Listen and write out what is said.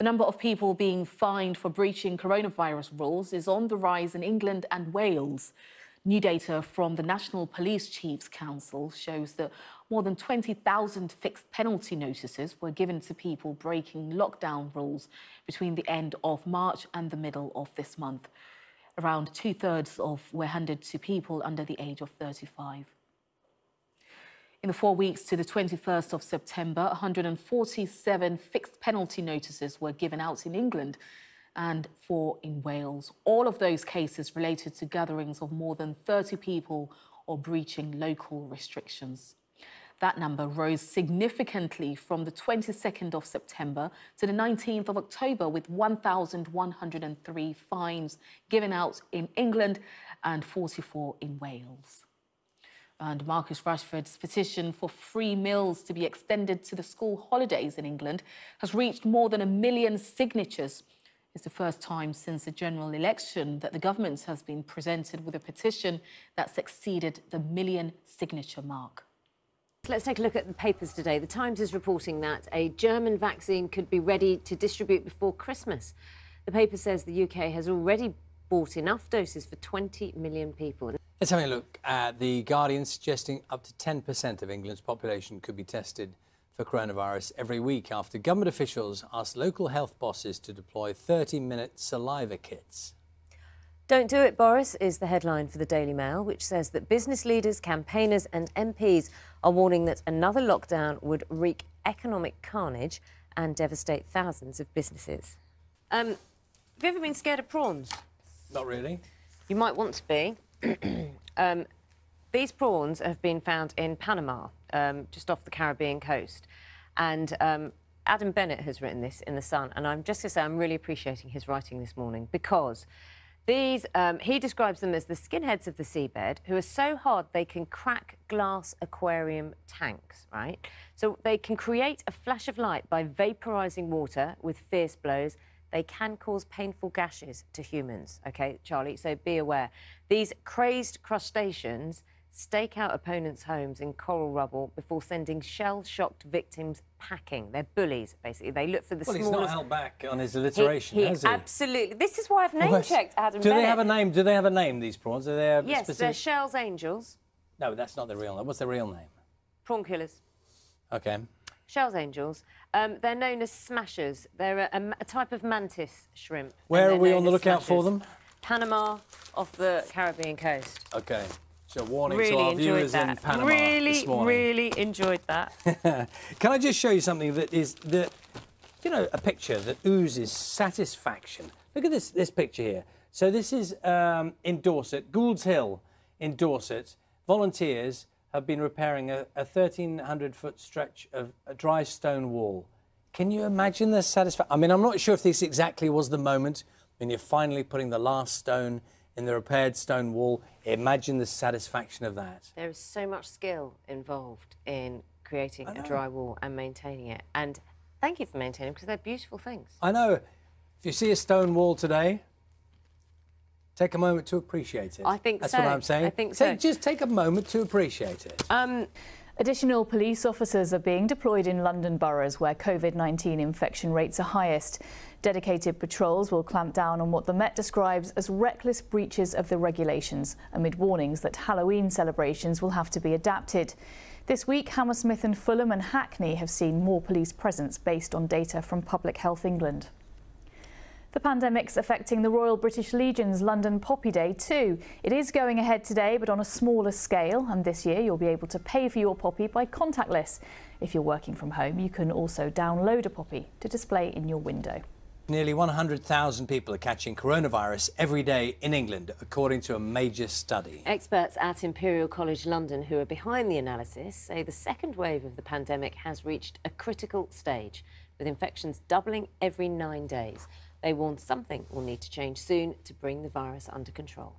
The number of people being fined for breaching coronavirus rules is on the rise in England and Wales. New data from the National Police Chiefs Council shows that more than 20,000 fixed penalty notices were given to people breaking lockdown rules between the end of March and the middle of this month. Around two-thirds were handed to people under the age of 35. In the 4 weeks to the 21st of September, 147 fixed penalty notices were given out in England and 4 in Wales. All of those cases related to gatherings of more than 30 people or breaching local restrictions. That number rose significantly from the 22nd of September to the 19th of October, with 1,103 fines given out in England and 44 in Wales. And Marcus Rashford's petition for free meals to be extended to the school holidays in England has reached more than 1 million signatures. It's the first time since the general election that the government has been presented with a petition that's exceeded the 1 million signature mark. Let's take a look at the papers today. The Times is reporting that a German vaccine could be ready to distribute before Christmas. The paper says the UK has already bought enough doses for 20 million people. Let's have a look at The Guardian, suggesting up to 10% of England's population could be tested for coronavirus every week after government officials asked local health bosses to deploy 30-minute saliva kits. Don't do it, Boris, is the headline for the Daily Mail, which says that business leaders, campaigners and MPs are warning that another lockdown would wreak economic carnage and devastate thousands of businesses. Have you ever been scared of prawns? Not really. You might want to be. These prawns have been found in Panama, just off the Caribbean coast. And Adam Bennett has written this in The Sun, and I'm just going to say I'm really appreciating his writing this morning, because these, he describes them as the skinheads of the seabed who are so hard they can crack glass aquarium tanks, right? So they can create a flash of light by vaporising water with fierce blows. They can cause painful gashes to humans, OK, Charlie? So be aware. These crazed crustaceans stake out opponents' homes in coral rubble before sending shell-shocked victims packing. They're bullies, basically. They look for the smallest... Well, he's not held back on his alliteration, has he? Absolutely. This is why I've name-checked Adam Bennett. Do they have a name? Do they have a name, these prawns? Are they yes, specific... they're Shell's Angels. No, that's not their real name. What's their real name? Prawn killers. OK. Shell's Angels. They're known as smashers. They're a type of mantis shrimp. Where are we on the lookout for them? Panama, off the Caribbean coast. OK. So warning to our viewers in Panama this morning. Really enjoyed that. Can I just show you something that is, you know, a picture that oozes satisfaction. Look at this picture here. So this is in Dorset, Gould's Hill in Dorset. Volunteers have been repairing a 1,300-foot stretch of a dry stone wall. Can you imagine the satisfaction? I mean, I'm not sure if this exactly was the moment when you're finally putting the last stone in the repaired stone wall. Imagine the satisfaction of that. There is so much skill involved in creating a dry wall and maintaining it. And thank you for maintaining them, because they're beautiful things. I know. If you see a stone wall today, take a moment to appreciate it. I think That's so. what I'm saying. I think so. Just take a moment to appreciate it. Additional police officers are being deployed in London boroughs where Covid-19 infection rates are highest. Dedicated patrols will clamp down on what the Met describes as reckless breaches of the regulations, amid warnings that Halloween celebrations will have to be adapted. This week, Hammersmith and Fulham and Hackney have seen more police presence based on data from Public Health England. The pandemic's affecting the Royal British Legion's London Poppy Day too. It is going ahead today, but on a smaller scale, and this year you'll be able to pay for your poppy by contactless. If you're working from home, you can also download a poppy to display in your window. Nearly 100,000 people are catching coronavirus every day in England, according to a major study. Experts at Imperial College London, who are behind the analysis, say the second wave of the pandemic has reached a critical stage, with infections doubling every 9 days. They warn something will need to change soon to bring the virus under control.